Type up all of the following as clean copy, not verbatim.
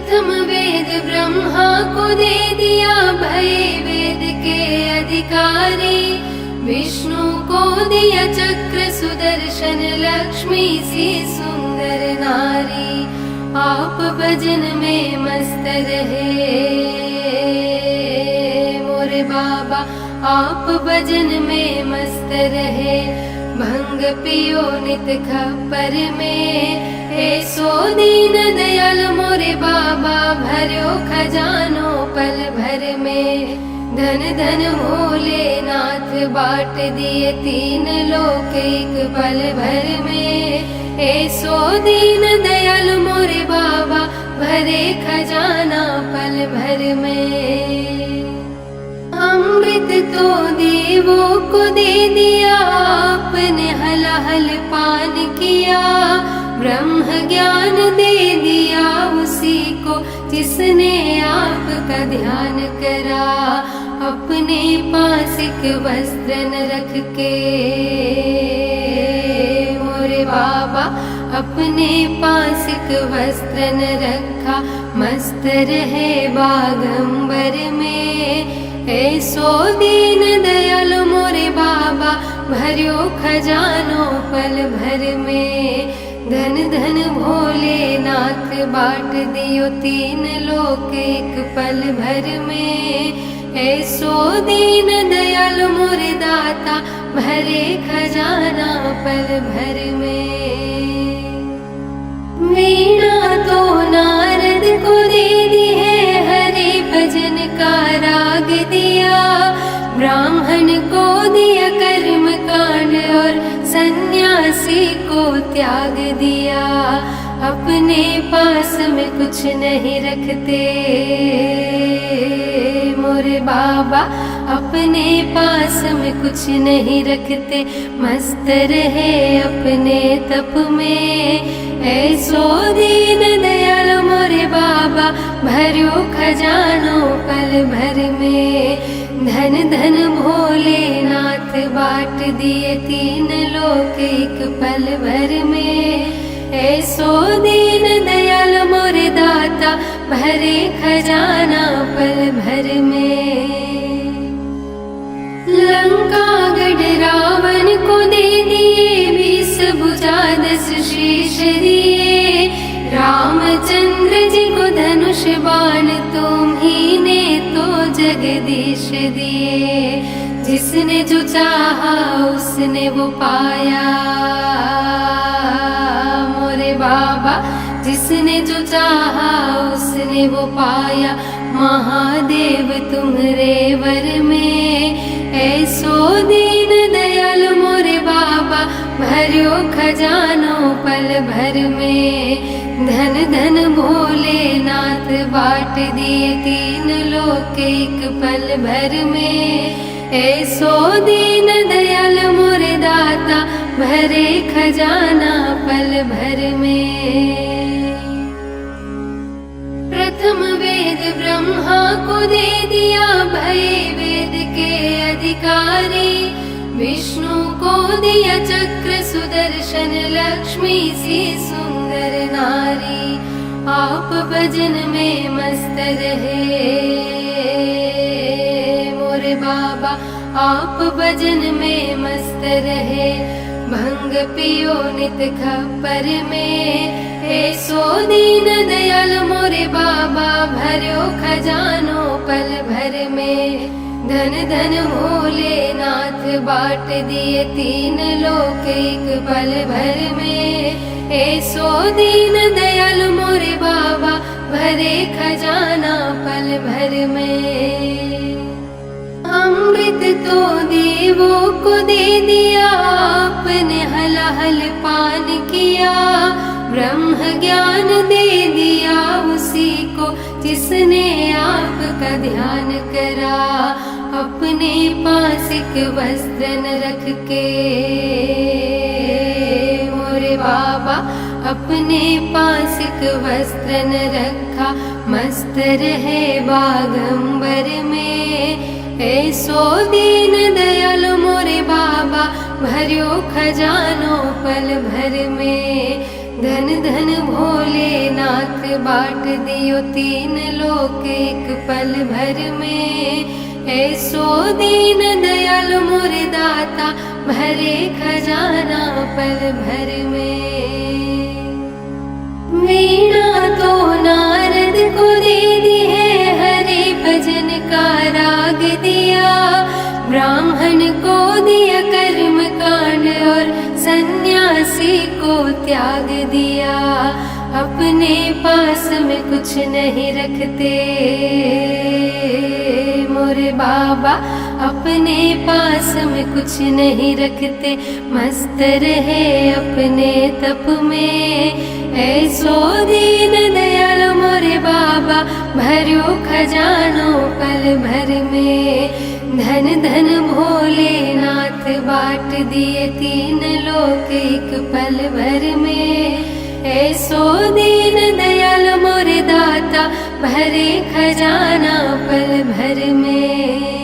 प्रथम वेद ब्रह्मा को दे दिया भय वेद के अधिकारी। विष्णु को दिया चक्र सुदर्शन लक्ष्मी सी सुंदर नारी। आप भजन में मस्त रहे मोरे बाबा, आप भजन में मस्त रहे। भंग पियो नित खप्पर में, ऐसो दीन दयाल मोरे बाबा। भर्यो खजानो पल भर में, धन धन भोलेनाथ बाट दिए तीन लोक एक पल भर में। ऐसो दीन दयाल मोरे बाबा, भरे खजाना पल भर में। अमृत तो देवों को दे दिया, आपने हलाहल पान किया। ब्रह्म ज्ञान दे दिया उसी को, जिसने आपका ध्यान करा। अपने पास एक वस्त्र न रख के मोरे बाबा, अपने पास एक वस्त्र न रखा। मस्त रहे बागंबर में, ऐसो दीन दयाल मोरे बाबा। भर्यो खजानो पल भर में, धन धन भोलेनाथ बाट दियो तीन लोक एक पल भर में। ऐसो दीन दयाल मोरे दाता, भरे खजाना पल भर में। वीणा तो नारद को दे दी है, हरे भजन का राग दिया। ब्राह्मण को दिया कर्म कांड और सन्यासी को त्याग दिया। अपने पास में कुछ नहीं रखते मोरे बाबा, अपने पास में कुछ नहीं रखते। मस्त रहे अपने तप में, ऐसो दीन दयाल मोरे बाबा। भर्यो खजानो पल भर में, धन धन भोलेनाथ बाट दिए तीन लोक एक पल भर में। ऐसो दीन दयाल मोरे दाता, भरे खजाना पल भर में। लंका गढ़ रावण को दे दिए, 20 भुजा 10 शीश दिए। रामचंद्र जी को धनुष बाण तुम्ही ने तो जगदीश दिए। जिसने जो चाहा उसने वो पाया मोरे बाबा, जिसने जो चाहा उसने वो पाया। महादेव तुम्हारे वर में, ऐसो दीन दयाल मोरे बाबा। भर्यो खजानो पल भर में, धन धन भोलेनाथ बाट दिए तीन लोक एक पल भर में। ऐसो दीन दयाल मोरे दाता, भरे खजाना पल भर में। प्रथम वेद ब्रह्मा को दे दिया भय वेद के अधिकारी। विष्णु को दिया चक्र सुदर्शन लक्ष्मी सी सुंदर नारी। आप भजन में मस्त रहे मोरे बाबा, आप भजन में मस्त रहे। भंग पियो नित खप्पर में, ऐसो दीन दयाल मोरे बाबा। भर्यो खजानो पल भर में, धन धन भोलेनाथ बाट दिए तीन लोक एक पल भर में। ऐसो दीन दयाल मोरे बाबा, भरे खजाना पल भर में। अमृत तो देवों को दे दिया, आपने हलाहल पान किया। ब्रह्म ज्ञान दे दिया उसी को, जिसने आपका ध्यान करा। अपने पास एक वस्त्र न रख के मोरे बाबा, अपने पास एक वस्त्र न रखा। मस्त रहे बागंबर में, ऐसो दीन दयाल मोरे बाबा। भर्यो खजानो पल भर में, धन धन भोलेनाथ बाट दियो तीन लोक एक पल भर में। ऐसो दीन दयाल मोर दाता भरे खजाना पल भर में। वीणा तो नारद को दे दी है, हरे भजन का राग दिया। ब्राह्मण को दिया कर्म कांड और सन्यासी को त्याग दिया। अपने पास में कुछ नहीं रखते मोरे बाबा, अपने पास में कुछ नहीं रखते। मस्त रहे अपने तप में, ऐसो दीन दयाल मोरे बाबा भरो खजानो पल भर में। धन धन भोलेनाथ बाट दिए तीन लोक एक पल भर में। ऐसो दीन दयाल मोरे दाता भरे खजाना पल भर में।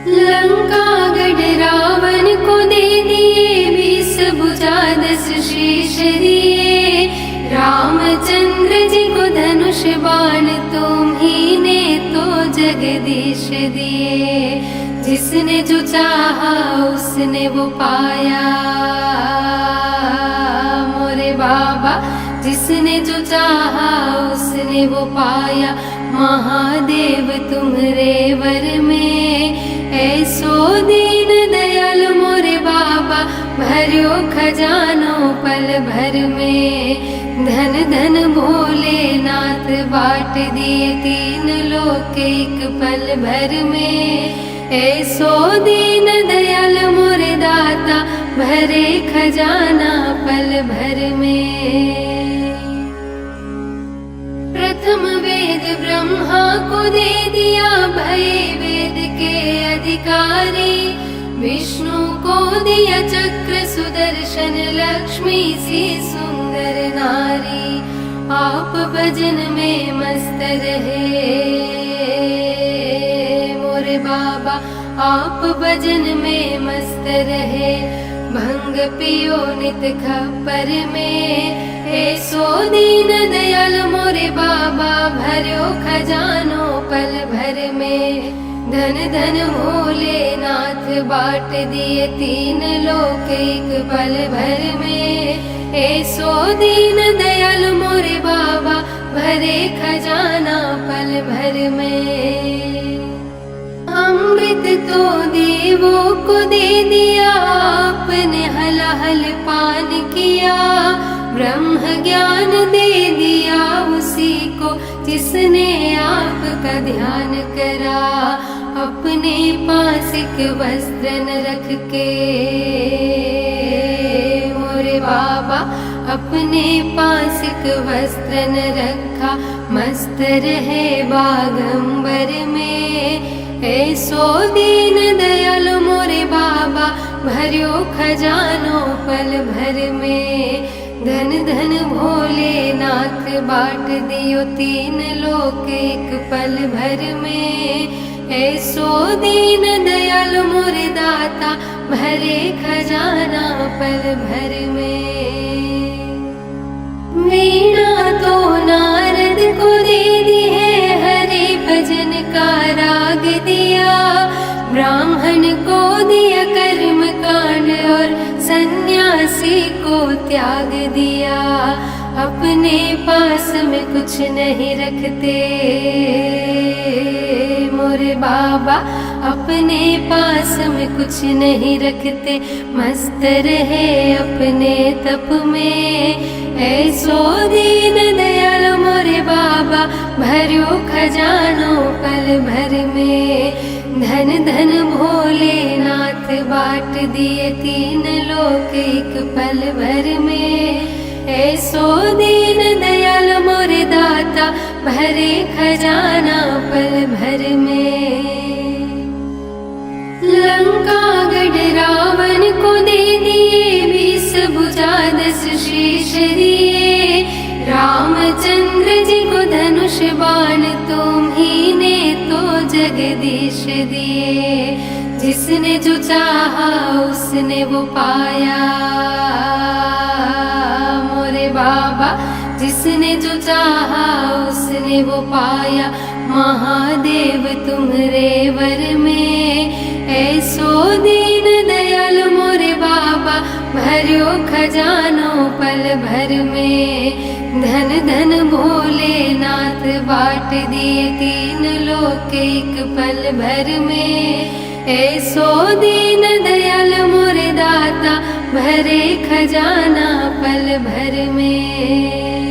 लंका गढ़ रावण को दे दिए 20 भुजा 10 शीश दिए। रामचंद्र जी को धनुष बाण तुम ही ने तो जगदीश दिए। जिसने जो चाहा उसने वो पाया मोरे बाबा, जिसने जो चाहा उसने वो पाया। महादेव तुम्हारे वर में, ऐसो दीन दयाल मोरे बाबा भरो खजानो पल भर में। धन धन भोलेनाथ बाट दिए तीन लोक एक पल भर में। ऐसो दीन दयाल मोरे दाता भरे खजाना पल भर में। प्रथम वेद ब्रह्मा को दे दिया, भय वेद के अधिकारी। विष्णु को दिया चक्र सुदर्शन, लक्ष्मी सी सुंदर नारी। आप भजन में मस्त रहे मोरे बाबा, आप भजन में मस्त रहे। भंग पियो नित खप्पर में, ऐसो दीन दयाल मोरे बाबा भरो खजानो पल भर में। धन धन भोलेनाथ बाट दिए तीन लोक एक पल भर में। ऐसो दीन दयाल मोरे बाबा भरे खजाना पल भर में। अमृत तो देवों को दे दिया, आपने हलाहल पान किया। ब्रह्म ज्ञान दे दिया उसी को जिसने आपका ध्यान करा। अपने पास एक वस्त्र न रख के मोरे बाबा, अपने पास एक वस्त्र न रखा। मस्त रहे बागंबर में, ऐसो दीन दयाल मोरे बाबा भरो खजानो पल भर में। धन धन भोलेनाथ बाट दियो तीन लोक एक पल भर में। ऐसो दीन दयाल मोरे दाता भरे खजाना पल भर में। वीणा तो नारद को दे दी है, हरे भजन का राग दिया। ब्राह्मण को दिया कर्म कांड और सन्यासी को त्याग दिया। अपने पास में कुछ नहीं रखते मोरे बाबा, अपने पास में कुछ नहीं रखते। मस्त रहे अपने तप में, ऐसो दीन दयाल मोरे बाबा भरो खजानो पल भर में। धन धन भोलेनाथ बाट दिए तीन लोक एक पल भर में। ऐसो दीन दयाल मोरे दाता भरे खजाना पल भर में। लंका गढ़ रावण को दे दिए 20 भुजा 10 शीश दिए। रामचंद्र जी को धनुष बाण तुम ही ने तो जगदीश दिए। जिसने जो चाहा उसने वो पाया बाबा। जिसने जो चाहा उसने वो पाया, महादेव तुम्हारे वर में। ऐसो दीन दयाल मोरे बाबा, भर्यो खजानो पल भर में। धन धन भोलेनाथ बाट दिए तीन लोक एक पल भर में। ऐसो दीन दयाल मोरे दाता, भरे खजाना पल भर में।